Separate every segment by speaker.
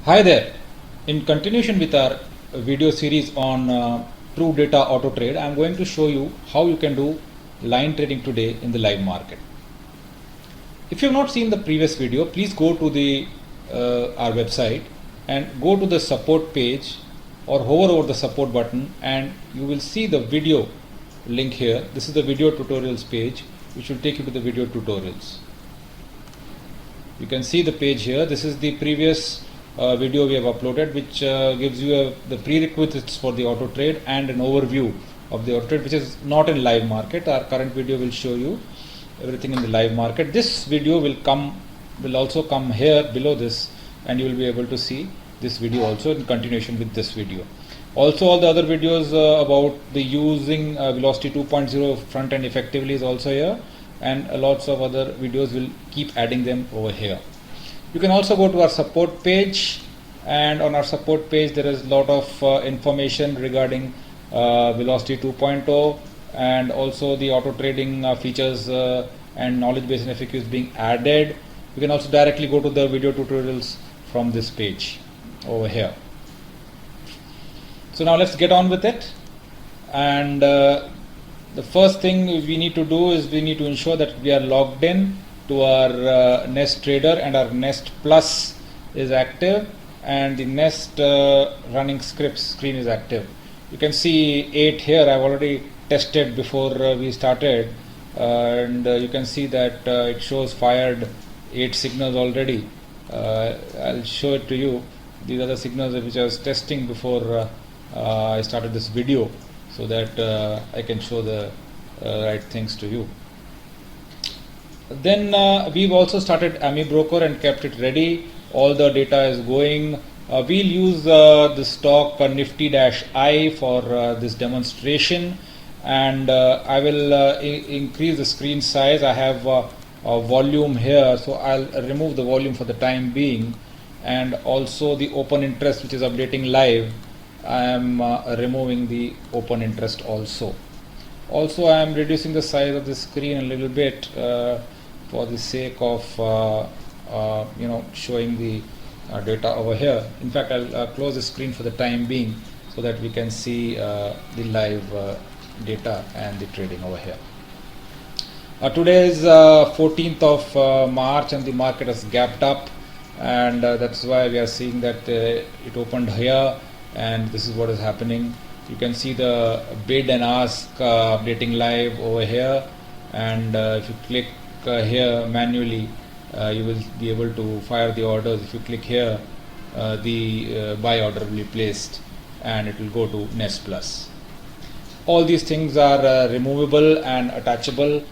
Speaker 1: Hi there. In continuation with our video series on True Data Auto Trade, I am going to show you how you can do line trading today in the live market. If you have not seen the previous video, please go to the our website and go to the support page or hover over the support button and you will see the video link here. This is the video tutorials page which will take you to the video tutorials. You can see the page here. This is the previous video we have uploaded, which gives you the prerequisites for the auto trade and an overview of the auto trade, which is not in live market. Our current video will show you everything in the live market. This video will also come here below this, and you will be able to see this video also in continuation with this video. Also, all the other videos about the using Velocity 2.0 front end effectively is also here, and lots of other videos will keep adding them over here. You can also go to our support page, and on our support page there is a lot of information regarding Velocity 2.0 and also the auto trading features and knowledge base and FAQs being added. You can also directly go to the video tutorials from this page over here. So now let's get on with it. And the first thing we need to do is we need to ensure that we are logged in to our Nest Trader, and our Nest Plus is active, and the Nest running scripts screen is active. You can see 8 here. I've already tested before we started, and you can see that it shows fired 8 signals already. I'll show it to you. These are the signals which I was testing before I started this video, so that I can show the right things to you. Then we've also started AmiBroker and kept it ready. All the data is going. We'll use the stock Nifty-I for this demonstration, and I will increase the screen size. I have a volume here, so I'll remove the volume for the time being, and also the open interest which is updating live. I am removing the open interest also. Also, I am reducing the size of the screen a little bit for the sake of showing the data over here. In fact, I'll close the screen for the time being so that we can see the live data and the trading over here. Today is 14th of March, and the market has gapped up, and that's why we are seeing that it opened here, and this is what is happening. You can see the bid and ask updating live over here, and if you click here manually, you will be able to fire the orders. If you click here, the buy order will be placed and it will go to Nest Plus. All these things are removable and attachable,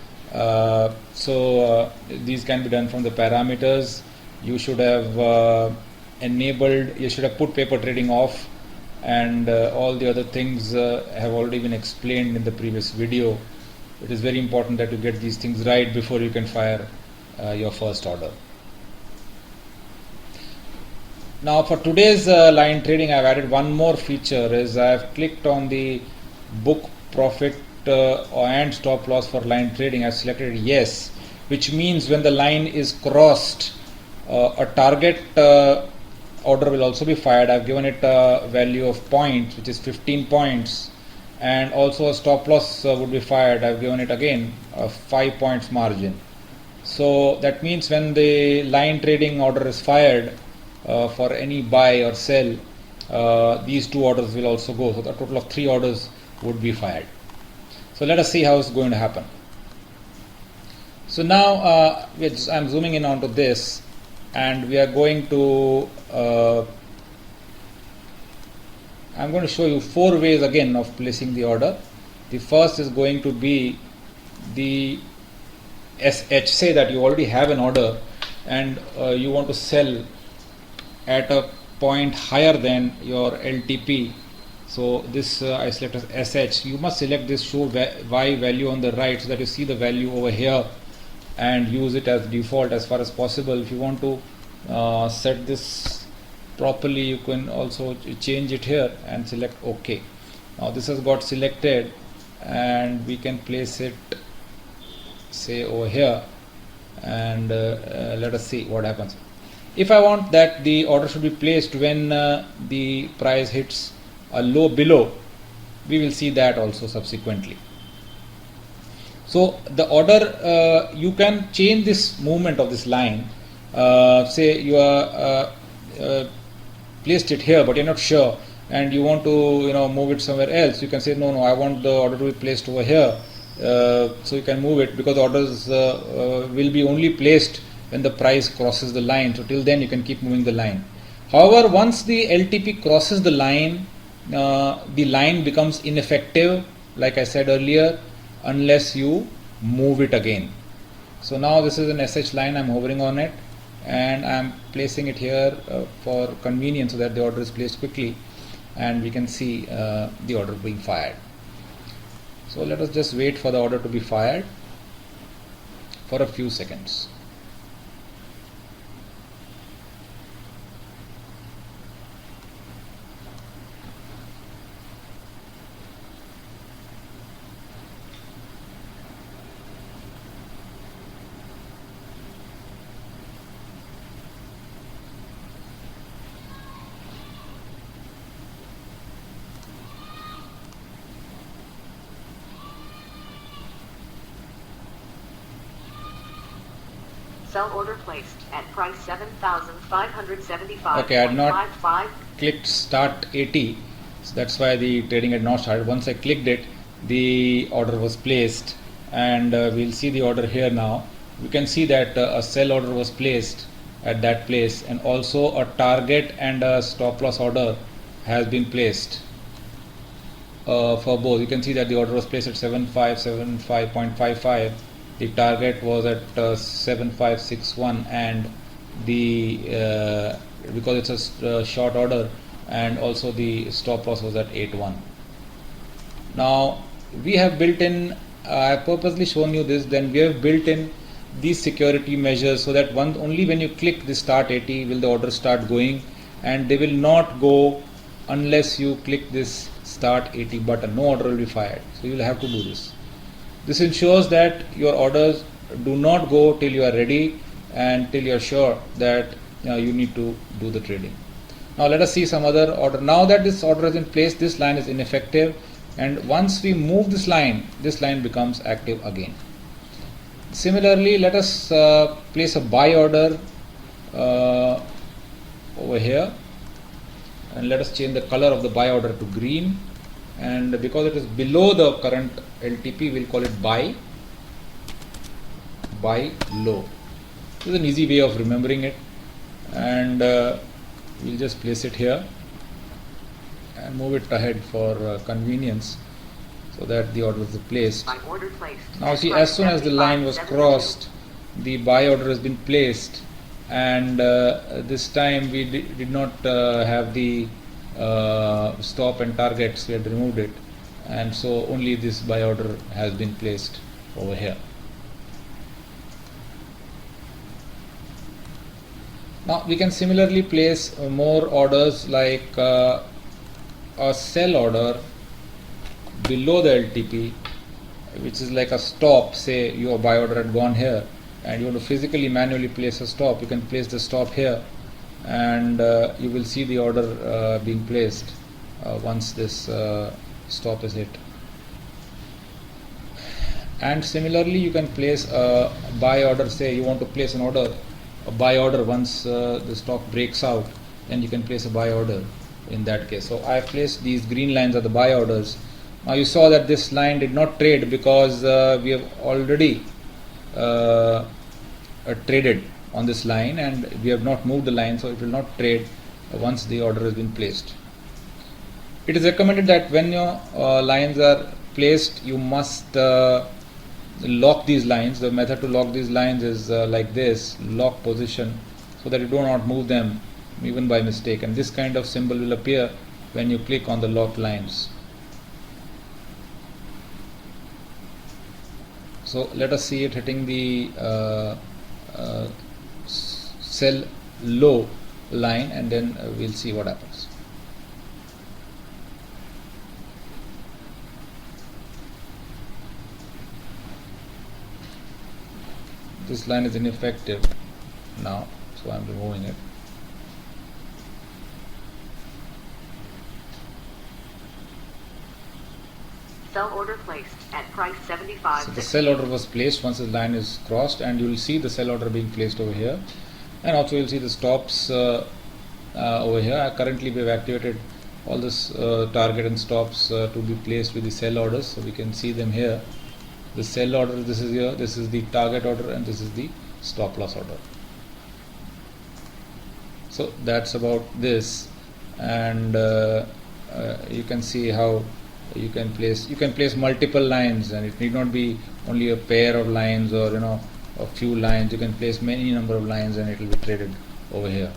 Speaker 1: so these can be done from the parameters. You should have enabled, you should have put paper trading off, and all the other things have already been explained in the previous video. It is very important that you get these things right before you can fire your first order. Now for today's line trading, I've added one more feature. Is I've clicked on the book profit and stop loss for line trading. I've selected yes, which means when the line is crossed, a target order will also be fired. I've given it a value of points, which is 15 points, and also a stop loss would be fired. I've given it again a 5 points margin. So that means when the line trading order is fired for any buy or sell, these 2 orders will also go. So the total of 3 orders would be fired. So let us see how it's going to happen. So now I'm zooming in onto this, and we are going to I'm going to show you 4 ways again of placing the order. The first is going to be the SH. Say that you already have an order and you want to sell at a point higher than your LTP. So this I select as SH. You must select this show Y value on the right so that you see the value over here and use it as default as far as possible. If you want to set this properly, you can also change it here and select OK. Now this has got selected, and we can place it say over here, and let us see what happens. If I want that the order should be placed when the price hits a low below, we will see that also subsequently. So the order, you can change this movement of this line. Say you are placed it here, but you're not sure, and you want to move it somewhere else. You can say no, I want the order to be placed over here. So you can move it, because orders will be only placed when the price crosses the line. So till then you can keep moving the line. However, once the LTP crosses the line becomes ineffective, like I said earlier, unless you move it again. So now this is an SH line, I'm hovering on it and I'm placing it here for convenience, so that the order is placed quickly and we can see the order being fired. So let us just wait for the order to be fired for a few seconds.
Speaker 2: Sell order placed at price 7,575.
Speaker 1: Okay, I had not clicked start 80, so that's why the trading had not started. Once I clicked it, the order was placed, and we'll see the order here now. We can see that a sell order was placed at that place, and also a target and a stop loss order has been placed for both. You can see that the order was placed at 7575.55. The target was at 7561, and the because it's a short order, and also the stop loss was at 81. Now we have built in, I have purposely shown you this, then we have built in these security measures, so that only when you click the start 80 will the order start going, and they will not go unless you click this start 80 button. No order will be fired, so you will have to do this. This ensures that your orders do not go till you are ready and till you are sure that you need to do the trading. Now let us see some other order. Now that this order is in place, this line is ineffective, and once we move this line becomes active again. Similarly, let us place a buy order over here, and let us change the color of the buy order to green, and because it is below the current LTP, we'll call it buy low. This is an easy way of remembering it, and we'll just place it here and move it ahead for convenience, so that the order is placed. Now see, as soon as the line was crossed, the buy order has been placed, and this time we did not have the stop and targets, we had removed it, and so only this buy order has been placed over here. Now we can similarly place more orders, like a sell order below the LTP, which is like a stop. Say your buy order had gone here and you want to physically manually place a stop. You can place the stop here, and you will see the order being placed once this stop is hit. And similarly, you can place a buy order. Say you want to place a buy order once the stock breaks out, then you can place a buy order in that case. So I have placed these green lines are the buy orders. Now you saw that this line did not trade because we have already traded on this line, and we have not moved the line, so it will not trade once the order has been placed. It is recommended that when your lines are placed, you must lock these lines. The method to lock these lines is like this: lock position, so that you do not move them even by mistake, and this kind of symbol will appear when you click on the locked lines. So let us see it hitting the sell low line, and then we'll see what happens. This line is ineffective now, so I'm removing it.
Speaker 2: Sell order placed at price 75.
Speaker 1: So the sell order was placed once the line is crossed, and you will see the sell order being placed over here, and also you will see the stops over here. Currently we have activated all this target and stops to be placed with the sell orders, so we can see them here. The sell order, this is here, this is the target order, and this is the stop loss order. So that's about this, and you can see how you can place multiple lines, and it need not be only a pair of lines or a few lines. You can place many number of lines and it will be traded over here.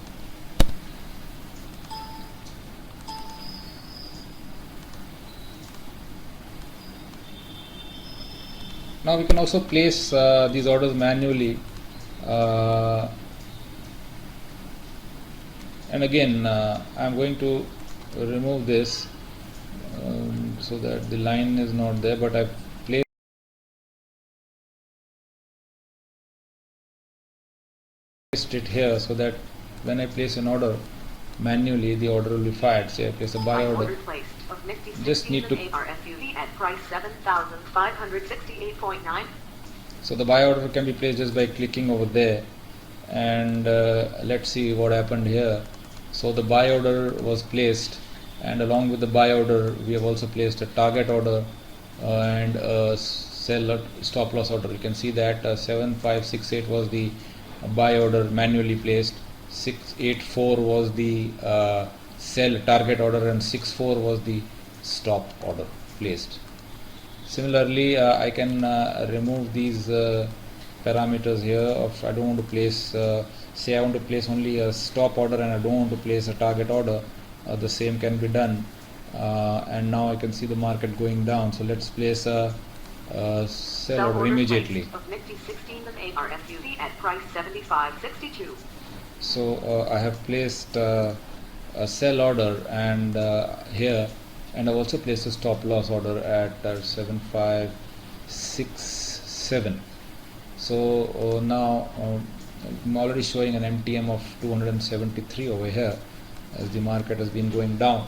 Speaker 1: Now we can also place these orders manually, and again I am going to remove this so that the line is not there, but I've placed it here so that when I place an order manually, the order will be fired. Say I place a buy order,
Speaker 2: placed of Nifty
Speaker 1: just need to
Speaker 2: ARFUV at price 7,568.9.
Speaker 1: so the buy order can be placed just by clicking over there, and let's see what happened here. So the buy order was placed, and along with the buy order we have also placed a target order and a sell stop loss order. You can see that 7568 was the buy order manually placed, 684 was the sell target order, and 64 was the stop order placed. Similarly, I can remove these parameters here of I don't want to place say I want to place only a stop order and I don't want to place a target order. The same can be done, and now I can see the market going down. So let's place a sell order immediately.
Speaker 2: Of Nifty 16 ARFUV at price 75.62.
Speaker 1: So I have placed a sell order and here, and I've also placed a stop loss order at 7567. So now I'm already showing an MTM of 273 over here as the market has been going down.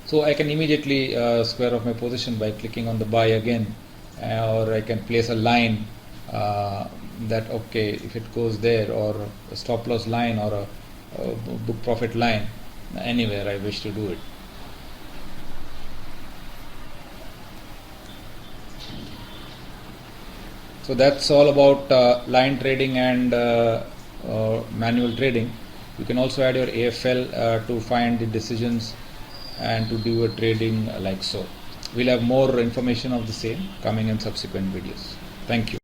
Speaker 1: So I can immediately square off my position by clicking on the buy again, or I can place a line that okay, if it goes there, or a stop loss line or a book profit line, anywhere I wish to do it. So that's all about line trading and manual trading. You can also add your AFL to find the decisions and to do a trading like so. We'll have more information of the same coming in subsequent videos. Thank you.